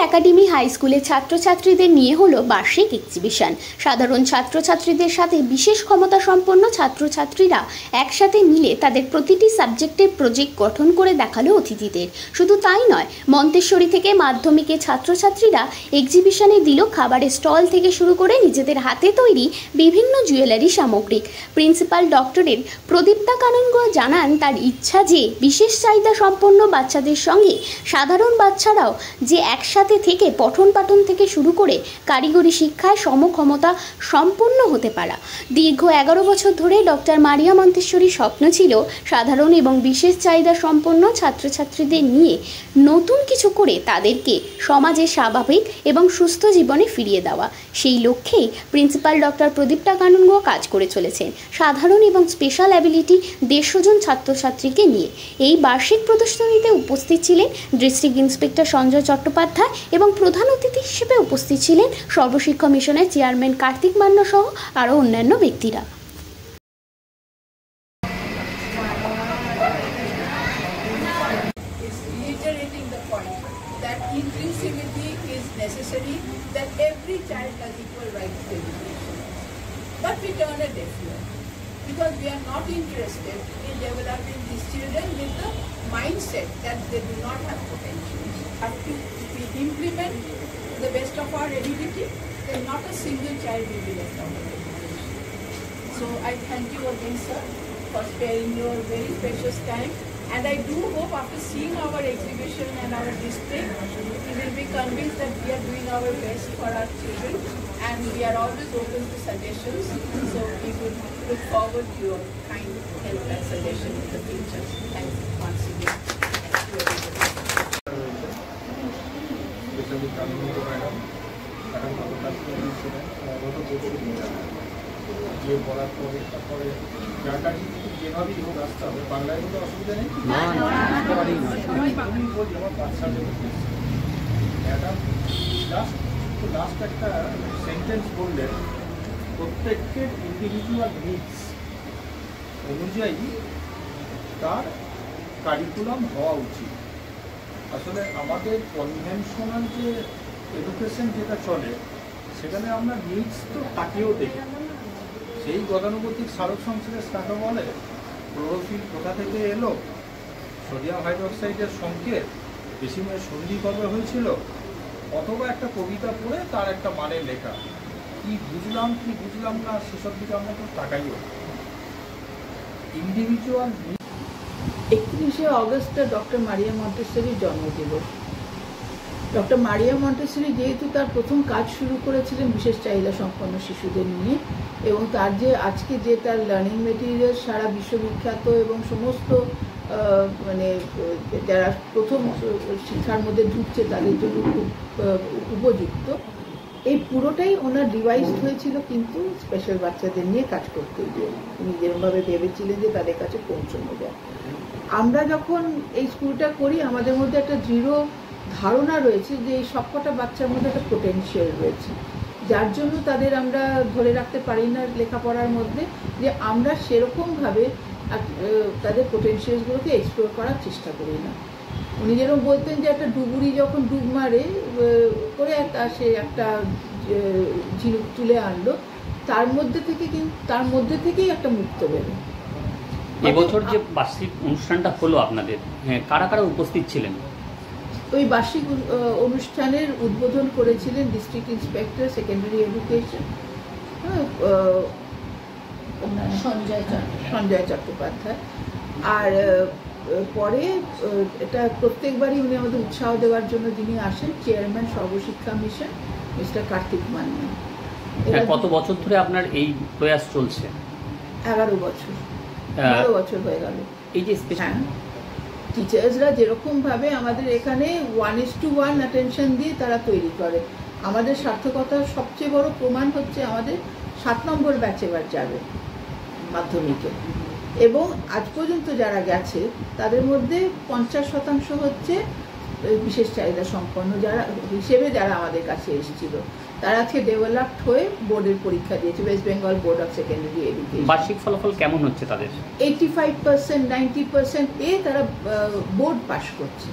Academy high স্কুলের ছাত্রছাত্রীদের নিয়ে হলো বার্ষিক এক্সিবিশন। সাধারণ ছাত্রছাত্রীদের সাথে বিশেষ ক্ষমতা সম্পন্ন ছাত্রছাত্রীরা একসাথে মিলে তাদের প্রতিটি সাবজেক্টের প্রজেক্ট গঠন করে দেখালো অতিথিদের। শুধু তাই নয়, মন্তেশ্বরী থেকে মাধ্যমিকের ছাত্রছাত্রীরা এক্সিবিশনে দিল খাবারের স্টল থেকে শুরু করে নিজেদের হাতে তৈরি বিভিন্ন জুয়েলারি সামগ্রী। প্রিন্সিপাল ডক্টরেট প্রদীপ্তা কাননগো জানান, তার ইচ্ছা যে বিশেষ চাহিদা সম্পন্ন বাচ্চাদের সঙ্গে সাধারণ বাচ্চারাও যে একসাথে থেকে পঠন পাঠন থেকে শুরু করে কারিগরি শিক্ষায় সমক্ষমতা সম্পন্ন হতে পারা। দীর্ঘ 11 বছর ধরে ডক্টর মারিয়া মন্তেশ্বরীর স্বপ্ন ছিল সাধারণ এবং বিশেষ চাহিদা সম্পন্ন ছাত্রছাত্রীদের নিয়ে নতুন কিছু করে তাদেরকে সমাজে স্বাভাবিক এবং সুস্থ জীবনে ফিরিয়ে দেওয়া। সেই লক্ষ্যেই প্রিন্সিপাল ডক্টর প্রদীপ্তা কাননগো কাজ করে চলেছেন সাধারণ এবং স্পেশাল অ্যাবিলিটি 150 জন ছাত্রছাত্রীকে নিয়ে। এই বার্ষিক প্রদর্শনীতে উপস্থিত ছিলেন ডিস্ট্রিক্ট ইন্সপেক্টর সঞ্জয় চট্টোপাধ্যায় এবং প্রধান অতিথি হিসেবে উপস্থিত ছিলেন সর্বশিক্ষা মিশনের চেয়ারম্যান কার্তিক মান্য সহ আরও অন্যান্য ব্যক্তিরা। Inclusivity is necessary, that every child has equal rights to education. But we turn a deaf ear because we are not interested in developing these children with the mindset that they do not have potential. If we implement the best of our ability, then not a single child will be left out of education. So I thank you again, sir, for sparing your very precious time. And I do hope after seeing our exhibition and our display, you will be convinced that we are doing our best for our children and we are always open to suggestions. So we would look forward to your kind help and suggestion in the future. Thank you once again. যে বলার পরে তারপরে জায়গাটি যেভাবেই হোক আসতে হবে, বাংলায় কোনো অসুবিধা নেই। আমার বাচ্চাদের ম্যাডাম লাস্ট একটা সেন্টেন্স বললেন, প্রত্যেকের ইন্ডিভিজুয়াল নিডস অনুযায়ী তার কারিকুলাম হওয়া উচিত। আসলে আমাদের কনভেনশনাল যে এডুকেশন যেটা চলে, সেখানে আমরা নিডস তো তাকেও দেখি। সেই গতানুগতিক সারক সংশ্লেষ কাকে বলে, ক্লোরোফিল কোথা থেকে এলো, সোডিয়াম হাইড্রোক্সাইডের সংকেত বেশিমের সন্ধি কবে হয়েছিল, অথবা একটা কবিতা পড়ে তার একটা মানে লেখা, কি বুঝলাম না সেসব দিকে আমরা তো তাকাইও। ইন্ডিভিজুয়াল 31শে অগস্ট ডক্টর মারিয়া মন্টেশ্বরীর জন্মদিবস। ডক্টর মারিয়া মন্টেশ্বরী যেহেতু তার প্রথম কাজ শুরু করেছিলেন বিশেষ চাহিদা সম্পন্ন শিশুদের নিয়ে, এবং তার যে আজকে যে তার লার্নিং মেটেরিয়াল সারা বিশ্ববিখ্যাত এবং সমস্ত মানে যারা প্রথম শিক্ষার মধ্যে ঢুকছে তাদের জন্য খুব উপযুক্ত, এই পুরোটাই ওনার ডিভাইসড হয়েছিল কিন্তু স্পেশাল বাচ্চাদের নিয়ে কাজ করতে গিয়ে। উনি যেরকমভাবে ভেবেছিলেন যে তাদের কাছে পৌঁছানো যায়। আমরা যখন এই স্কুলটা করি, আমাদের মধ্যে একটা দৃঢ় ধারণা রয়েছে যে এই সবকটা বাচ্চার মধ্যে একটা পোটেনশিয়াল রয়েছে, যার জন্য তাদের আমরা ধরে রাখতে পারি না লেখাপড়ার মধ্যে, যে আমরা সেরকমভাবে তাদের পোটেনশিয়ালগুলোকে এক্সপ্লোর করার চেষ্টা করি না। উনি যেরকম বলতেন যে একটা ডুবুরি যখন ডুব মারে করে সে একটা ঝিনুক তুলে আনলো, তার মধ্যে থেকেই একটা মুক্ত বেরো। এবছর যে বার্ষিক অনুষ্ঠানটা হলো আপনাদের, কারা কারা উপস্থিত ছিলেন? ওই বার্ষিক অনুষ্ঠানের উদ্বোধন করেছিলেন district inspector secondary education Sanjay Chattopadhyay. আর পরে এটা প্রত্যেকবারই উনি আমাদের উৎসাহ দেওয়ার জন্য যিনি আসেন, চেয়ারম্যান সর্বশিক্ষা মিশন মিস্টার কার্তিক মান্য। কত বছর ধরে আপনার এই প্রয়াস চলছে? 11 বছর হয়ে গেল। এই যে টিচার্সরা যেরকমভাবে আমাদের এখানে 1:1 অ্যাটেনশন দিয়ে তারা তৈরি করে, আমাদের সার্থকতার সবচেয়ে বড় প্রমাণ হচ্ছে আমাদের 7 নম্বর ব্যাচে এবার যাবে মাধ্যমিকে, এবং আজ পর্যন্ত যারা গেছে তাদের মধ্যে 50% হচ্ছে বিশেষ চাহিদা সম্পন্ন যারা আমাদের কাছে এসেছিল। তারা আজকে ডেভেলপড হয়ে বোর্ডের পরীক্ষা দিয়েছে, West Bengal board of secondary education. বার্ষিক ফলাফল কেমন হচ্ছে তাদের? 85%, 90% তারা বোর্ড পাস করছে।